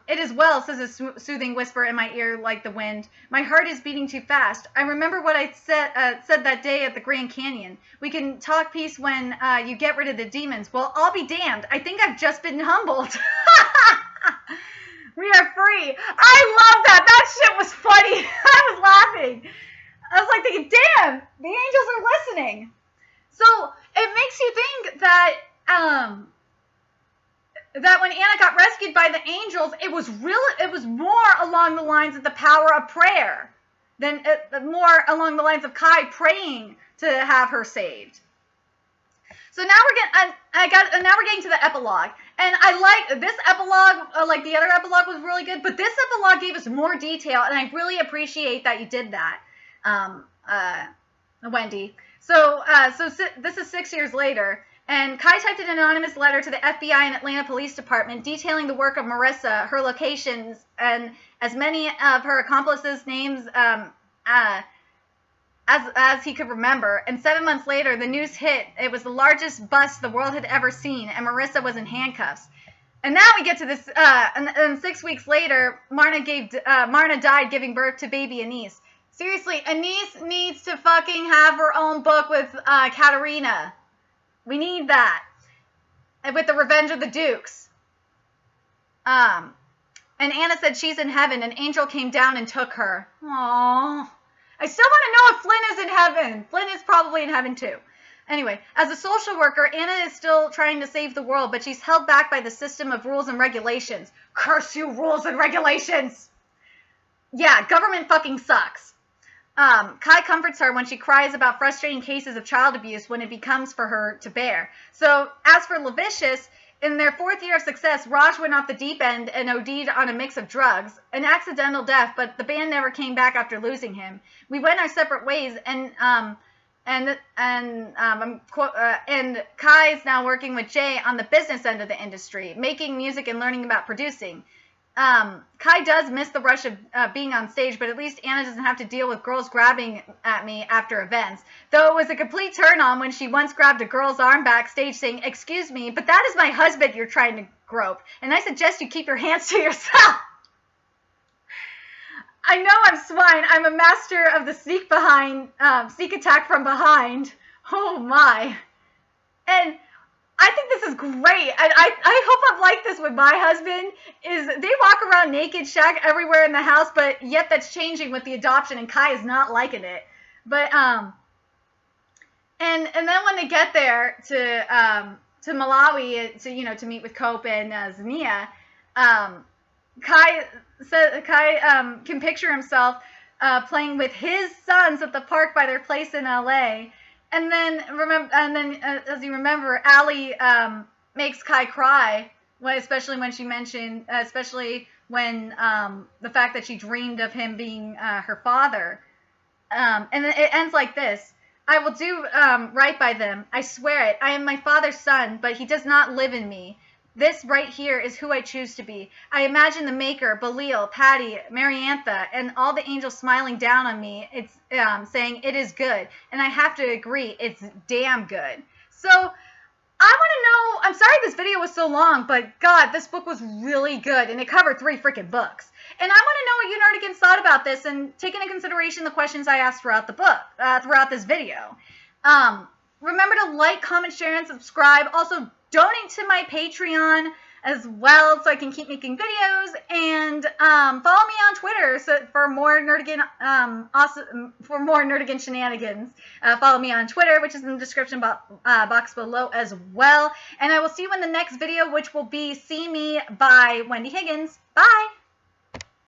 "It is well," says a soothing whisper in my ear like the wind. "My heart is beating too fast. I remember what I said that day at the Grand Canyon. We can talk peace when you get rid of the demons. Well, I'll be damned. I think I've just been humbled." We are free. I love that. That shit was funny. I was laughing. I was like thinking, damn, the angels are listening. So it makes you think that that when Anna got rescued by the angels, it was more along the lines of the power of prayer than more along the lines of Kai praying to have her saved. So now we're getting to the epilogue, and I like this epilogue, like the other epilogue was really good, but this epilogue gave us more detail, and I really appreciate that you did that. Wendy. So this is 6 years later, and Kai typed an anonymous letter to the FBI and Atlanta Police Department detailing the work of Marissa, her locations, and as many of her accomplices' names as he could remember. And 7 months later, the news hit. It was the largest bust the world had ever seen, and Marissa was in handcuffs. And now we get to this, and 6 weeks later, Marna died giving birth to baby Anise. Seriously, Anise needs to fucking have her own book with Katerina. We need that. And with the Revenge of the Dukes. And Anna said she's in heaven, and Angel came down and took her. Aww. I still want to know if Flynn is in heaven. Flynn is probably in heaven too. Anyway, as a social worker, Anna is still trying to save the world, but she's held back by the system of rules and regulations. Curse you, rules and regulations! Yeah, government fucking sucks. Kai comforts her when she cries about frustrating cases of child abuse when it becomes for her to bear. So, as for Levicious, in their 4th year of success, Raj went off the deep end and OD'd on a mix of drugs. An accidental death, but the band never came back after losing him. We went our separate ways, and Kai's now working with Jay on the business end of the industry, making music and learning about producing. Kai does miss the rush of being on stage, but at least Anna doesn't have to deal with girls grabbing at me after events. Though it was a complete turn-on when she once grabbed a girl's arm backstage saying, "Excuse me, but that is my husband you're trying to grope, and I suggest you keep your hands to yourself." I know I'm swine. I'm a master of the sneak attack from behind. Oh my. And I think this is great. I hope I'm like this with my husband, is they walk around naked, shag everywhere in the house, but yet that's changing with the adoption, and Kai is not liking it. But, And then when they get there to Malawi to meet with Cope and Zania, Kai can picture himself playing with his sons at the park by their place in LA. And then as you remember, Allie makes Kai cry, especially when she mentioned, especially when the fact that she dreamed of him being her father. And it ends like this. I will do right by them. I swear it. I am my father's son, but he does not live in me. This right here is who I choose to be. I imagine the Maker, Belial, Patty, Mariantha, and all the angels smiling down on me. It's saying it is good, and I have to agree, it's damn good. So I want to know. I'm sorry this video was so long, but God, this book was really good, and it covered 3 freaking books. And I want to know what you Nerdigans thought about this, and take into consideration the questions I asked throughout the book, throughout this video. Remember to like, comment, share, and subscribe. Also, donate to my Patreon as well so I can keep making videos, and follow me on Twitter for more Nerdigan shenanigans. Follow me on Twitter, which is in the description box below as well. And I will see you in the next video, which will be See Me by Wendy Higgins. Bye!